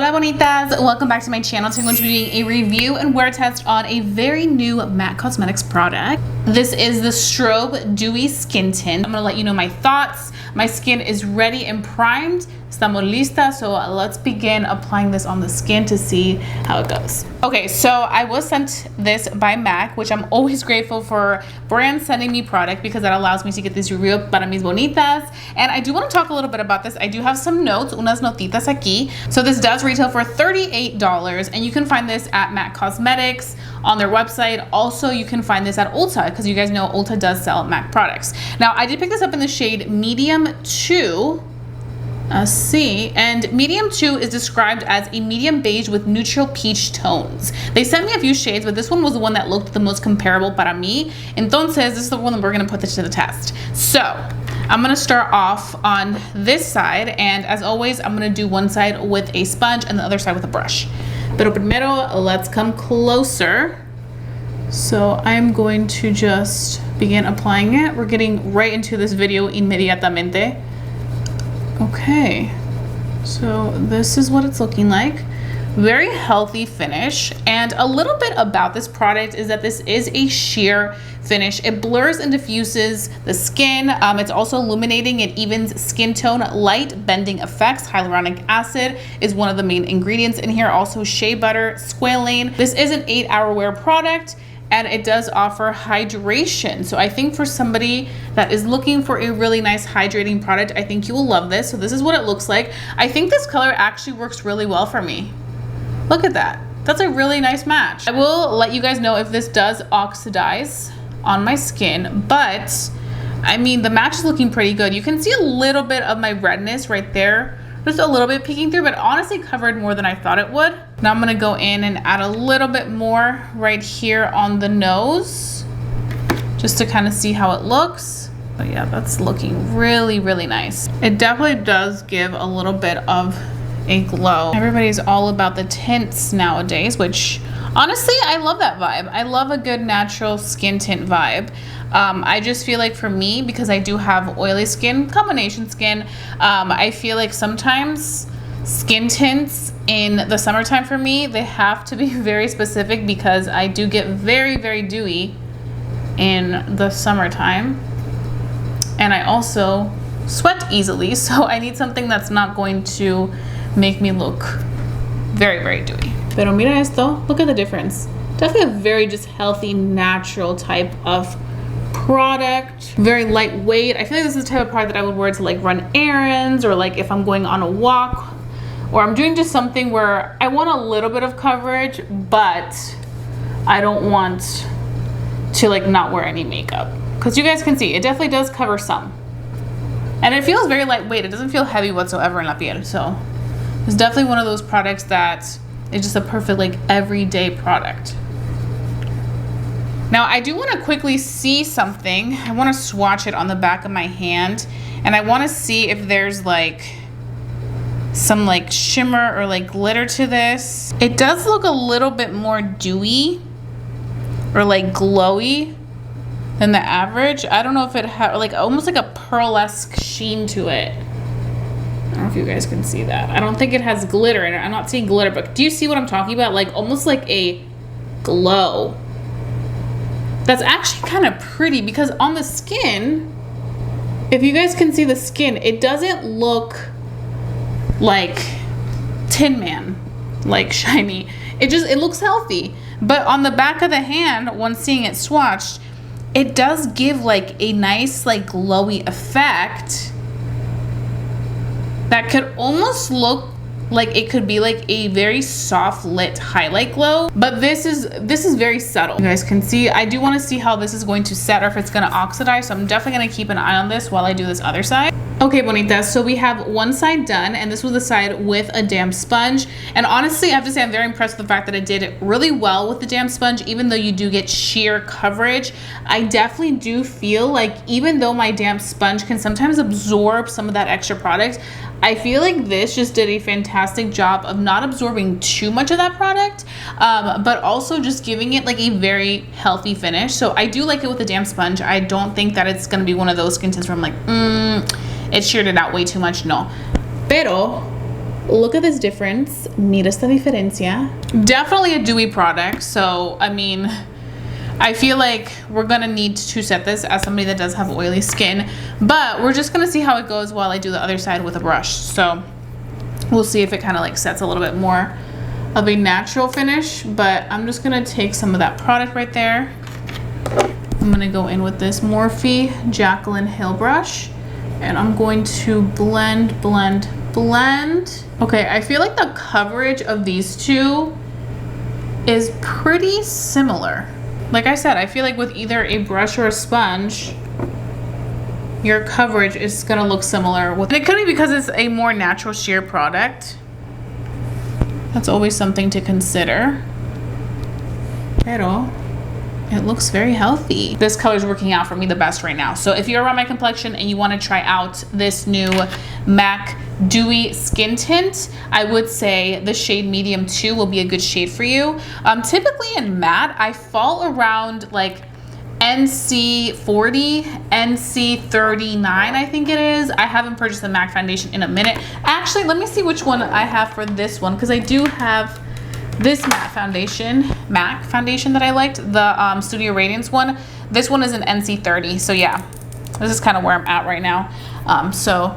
Hola bonitas, welcome back to my channel. Today I'm going to be doing a review and wear test on a very new MAC Cosmetics product. This is the Strobe Dewy Skin Tint. I'm going to let you know my thoughts. My skin is ready and primed. Estamos listas, so let's begin applying this on the skin to see how it goes. Okay, so I was sent this by MAC, which I'm always grateful for brands sending me product because that allows me to get this review para mis bonitas. And I do want to talk a little bit about this. I do have some notes, unas notitas aquí. So this does retail for $38 and you can find this at MAC Cosmetics on their website. Also, you can find this at Ulta because you guys know Ulta does sell MAC products. Now, I did pick this up in the shade Medium 2. C, and medium 2 is described as a medium beige with neutral peach tones. They sent me a few shades, but this one was the one that looked the most comparable para mí. Entonces, this is the one that we're gonna put this to the test. So, I'm gonna start off on this side, and as always, I'm gonna do one side with a sponge and the other side with a brush. Pero primero, let's come closer. So, I'm going to just begin applying it. We're getting right into this video inmediatamente. Okay, so this is what it's looking like. Very healthy finish, and a little bit about this product is that this is a sheer finish. It blurs and diffuses the skin. It's also illuminating. It evens skin tone. Light bending effects. Hyaluronic acid is one of the main ingredients in here. Also shea butter, squalane. This is an 8-hour wear product, and it does offer hydration. So I think for somebody that is looking for a really nice hydrating product, I think you will love this. So this is what it looks like. I think this color actually works really well for me. Look at that. That's a really nice match. I will let you guys know if this does oxidize on my skin, but I mean, the match is looking pretty good. You can see a little bit of my redness right there. Just a little bit peeking through, but honestly covered more than I thought it would. Now I'm gonna go in and add a little bit more right here on the nose, just to kind of see how it looks. But yeah, that's looking really, really nice. It definitely does give a little bit of a glow. Everybody's all about the tints nowadays, which honestly, I love that vibe. I love a good natural skin tint vibe. I just feel like for me, because I do have oily skin, combination skin, I feel like sometimes skin tints in the summertime for me, they have to be very specific because I do get very, very dewy in the summertime. And I also sweat easily, so I need something that's not going to make me look very, very dewy. Pero mira esto, look at the difference. Definitely a very just healthy, natural type of product. Very lightweight. I feel like this is the type of product that I would wear to like run errands, or like if I'm going on a walk, or I'm doing just something where I want a little bit of coverage, but I don't want to like not wear any makeup. Because you guys can see, it definitely does cover some. And it feels very lightweight. It doesn't feel heavy whatsoever in la piel. So it's definitely one of those products that is just a perfect like everyday product. Now I do want to quickly see something. I want to swatch it on the back of my hand, and I want to see if there's like some like shimmer or like glitter to this. It does look a little bit more dewy or like glowy than the average. I don't know if it has like almost like a pearlesque sheen to it. I don't know if you guys can see that. I don't think it has glitter in it. I'm not seeing glitter, but do you see what I'm talking about? Like almost like a glow. That's actually kind of pretty because on the skin, if you guys can see the skin, it doesn't look like Tin Man, like shiny. It looks healthy. But on the back of the hand, when seeing it swatched, it does give like a nice like glowy effect that could almost look like it could be like a very soft lit highlight glow, but this is very subtle. You guys can see, I do want to see how this is going to set or if it's going to oxidize, so I'm definitely going to keep an eye on this while I do this other side. Okay, bonitas, so we have one side done, and this was the side with a damp sponge. And honestly, I have to say I'm very impressed with the fact that it did really well with the damp sponge. Even though you do get sheer coverage, I definitely do feel like even though my damp sponge can sometimes absorb some of that extra product, I feel like this just did a fantastic job of not absorbing too much of that product, but also just giving it like a very healthy finish. So I do like it with a damp sponge. I don't think that it's gonna be one of those skin tints where I'm like, it sheared it out way too much, no. Pero Look at this difference. Mira esta diferencia. Definitely a dewy product. So, I mean, I feel like we're gonna need to set this as somebody that does have oily skin, but we're just gonna see how it goes while I do the other side with a brush. So we'll see if it kind of like sets a little bit more of a natural finish, but I'm just gonna take some of that product right there. I'm gonna go in with this Morphe Jaclyn Hill brush, and I'm going to blend, blend, blend. Okay, I feel like the coverage of these two is pretty similar. Like I said, I feel like with either a brush or a sponge, your coverage is gonna look similar. And it could be because it's a more natural sheer product. That's always something to consider. Pero it looks very healthy. This color is working out for me the best right now. So if you're around my complexion and you want to try out this new MAC Dewy Skin Tint, I would say the shade medium 2 will be a good shade for you. Typically in matte, I fall around like NC 40, NC 39, I think it is. I haven't purchased the MAC foundation in a minute. Actually, let me see which one I have for this one, because I do have this MAC foundation that I liked, the Studio Radiance one. This one is an NC 30, so yeah, this is kind of where I'm at right now. So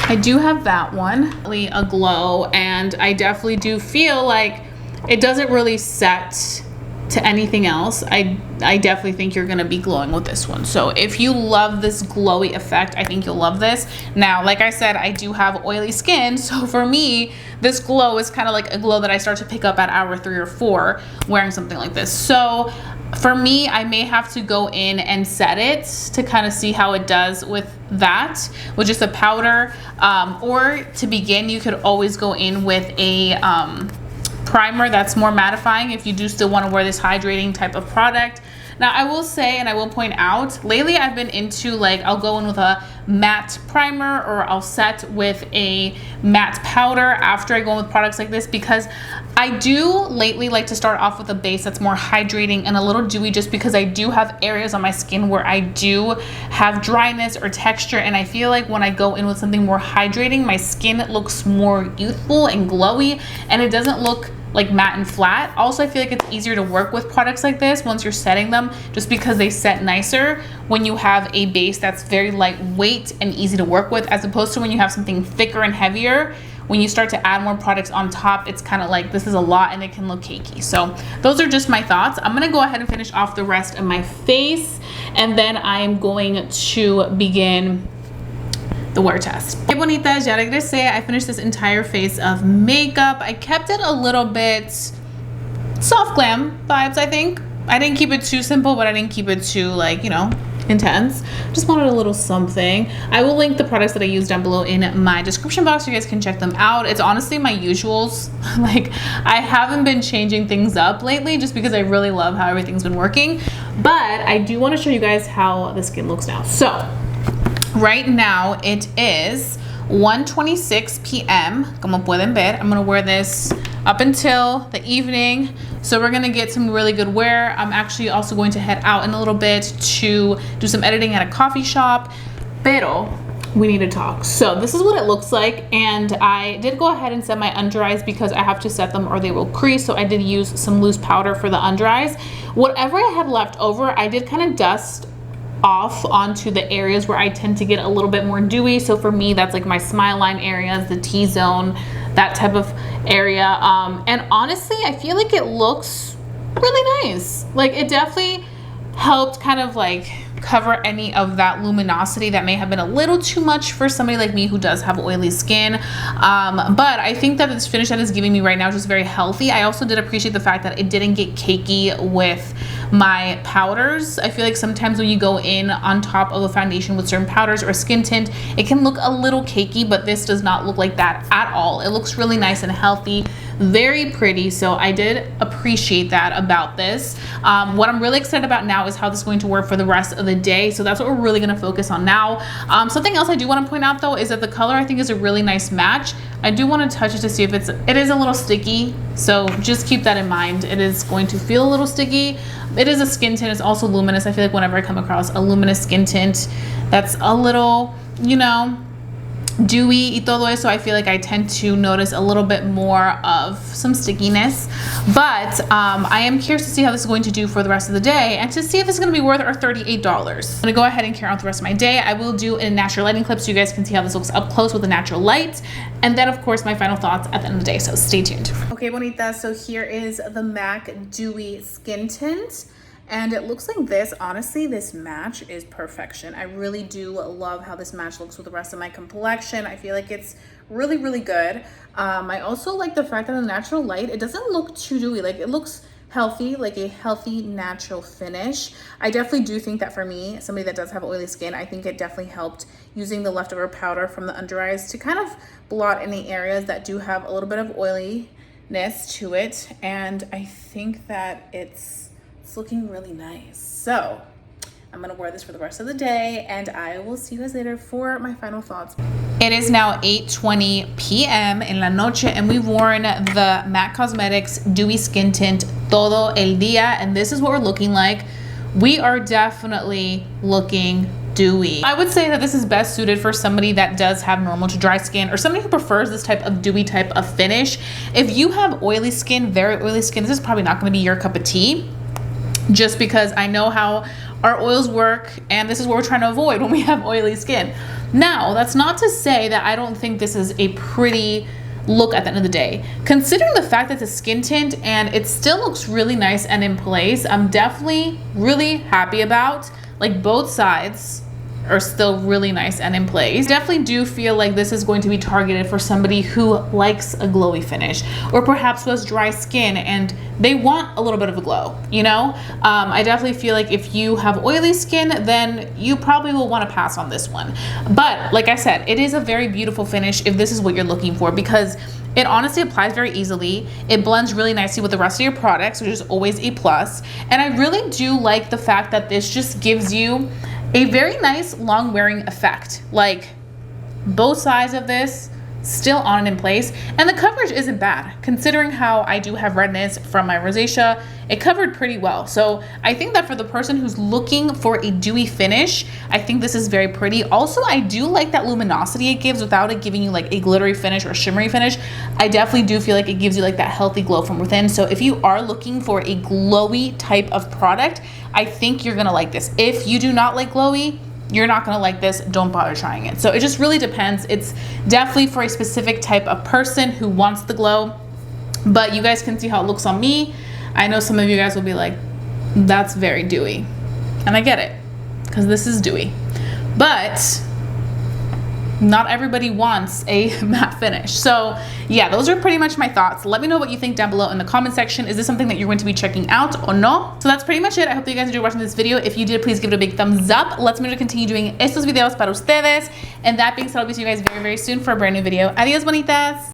I do have that one, really a glow, and I definitely do feel like it doesn't really set to anything else. I definitely think you're gonna be glowing with this one. So if you love this glowy effect, I think you'll love this. Now, like I said, I do have oily skin, so for me, this glow is kind of like a glow that I start to pick up at hour 3 or 4 wearing something like this. So for me, I may have to go in and set it to kind of see how it does with that, with just a powder. Or to begin, you could always go in with a primer that's more mattifying if you do still want to wear this hydrating type of product. Now I will say, and I will point out, lately I've been into like, I'll go in with a matte primer or I'll set with a matte powder after I go in with products like this, because I do lately like to start off with a base that's more hydrating and a little dewy, just because I do have areas on my skin where I do have dryness or texture, and I feel like when I go in with something more hydrating, my skin looks more youthful and glowy, and it doesn't look like matte and flat. Also, I feel like it's easier to work with products like this once you're setting them, just because they set nicer when you have a base that's very lightweight and easy to work with, as opposed to when you have something thicker and heavier. When you start to add more products on top, it's kind of like this is a lot and it can look cakey. So those are just my thoughts. I'm gonna go ahead and finish off the rest of my face, and then I'm going to begin the wear test. Hey bonitas, ya regresé. I finished this entire face of makeup. I kept it a little bit soft glam vibes, I think. I didn't keep it too simple, but I didn't keep it too, like, you know, intense. Just wanted a little something. I will link the products that I use down below in my description box so you guys can check them out. It's honestly my usuals. Like, I haven't been changing things up lately just because I really love how everything's been working. But I do want to show you guys how the skin looks now. So right now it is 1:26 p.m. Como pueden ver, I'm gonna wear this up until the evening. So we're gonna get some really good wear. I'm actually also going to head out in a little bit to do some editing at a coffee shop. Pero we need to talk. So this is what it looks like, and I did go ahead and set my under eyes because I have to set them or they will crease. So I did use some loose powder for the under eyes. Whatever I had left over, I did kind of dust off onto the areas where I tend to get a little bit more dewy. So for me, that's like my smile line areas, the T-zone, that type of area. And honestly, I feel like it looks really nice. Like, it definitely helped kind of like cover any of that luminosity that may have been a little too much for somebody like me who does have oily skin. But I think that this finish that it's giving me right now is just very healthy. I also did appreciate the fact that it didn't get cakey with my powders. I feel like sometimes when you go in on top of a foundation with certain powders or a skin tint, it can look a little cakey, but this does not look like that at all. It looks really nice and healthy, very pretty. So I did appreciate that about this. What I'm really excited about now is how this is going to work for the rest of the day. So that's what we're really gonna focus on now. Something else I do want to point out though is that the color I think is a really nice match. I do want to touch it to see if it is a little sticky. So just keep that in mind. It is going to feel a little sticky. It is a skin tint. It's also luminous. I feel like whenever I come across a luminous skin tint that's a little, you know, dewy y todo eso, I feel like I tend to notice a little bit more of some stickiness. But I am curious to see how this is going to do for the rest of the day and to see if it's going to be worth our $38. I'm going to go ahead and carry on with the rest of my day. I will do a natural lighting clip so you guys can see how this looks up close with the natural light. And then of course my final thoughts at the end of the day, so stay tuned. Okay, bonitas, so here is the MAC Dewy Skin Tint. And it looks like this. Honestly, this match is perfection. I really do love how this match looks with the rest of my complexion. I feel like it's really, really good. I also like the fact that in the natural light, it doesn't look too dewy. Like, it looks healthy, like a healthy natural finish. I definitely do think that for me, somebody that does have oily skin, I think it definitely helped using the leftover powder from the under eyes to kind of blot any areas that do have a little bit of oiliness to it. And I think that it's looking really nice. So I'm gonna wear this for the rest of the day, and I will see you guys later for my final thoughts. It is now 8:20 p.m. en la noche, and we've worn the MAC Cosmetics Dewy Skin Tint todo el día, and this is what we're looking like. We are definitely looking dewy. I would say that this is best suited for somebody that does have normal to dry skin, or somebody who prefers this type of dewy type of finish. If you have oily skin, very oily skin, this is probably not going to be your cup of tea, just because I know how our oils work, and this is what we're trying to avoid when we have oily skin. Now, that's not to say that I don't think this is a pretty look at the end of the day. Considering the fact that it's a skin tint and it still looks really nice and in place, I'm definitely really happy about, like, both sides are still really nice and in place. Definitely do feel like this is going to be targeted for somebody who likes a glowy finish, or perhaps who has dry skin and they want a little bit of a glow, you know? I definitely feel like if you have oily skin, then you probably will want to pass on this one. But like I said, it is a very beautiful finish if this is what you're looking for, because it honestly applies very easily. It blends really nicely with the rest of your products, which is always a plus. And I really do like the fact that this just gives you a very nice long wearing effect. Like, both sides of this still on and in place, and the coverage isn't bad considering how I do have redness from my rosacea. It covered pretty well, so I think that for the person who's looking for a dewy finish, I think this is very pretty. Also, I do like that luminosity it gives without it giving you like a glittery finish or shimmery finish. I definitely do feel like it gives you like that healthy glow from within. So if you are looking for a glowy type of product, I think you're gonna like this. If you do not like glowy, you're not gonna like this, don't bother trying it. So it just really depends. It's definitely for a specific type of person who wants the glow, but you guys can see how it looks on me. I know some of you guys will be like, that's very dewy. And I get it, because this is dewy. But not everybody wants a matte finish. So yeah, those are pretty much my thoughts. Let me know what you think down below in the comment section. Is this something that you're going to be checking out or no? So that's pretty much it. I hope that you guys enjoyed watching this video. If you did, please give it a big thumbs up. Let's me to continue doing estos videos para ustedes. And that being said, I'll be seeing you guys very, very soon for a brand new video. Adios, bonitas.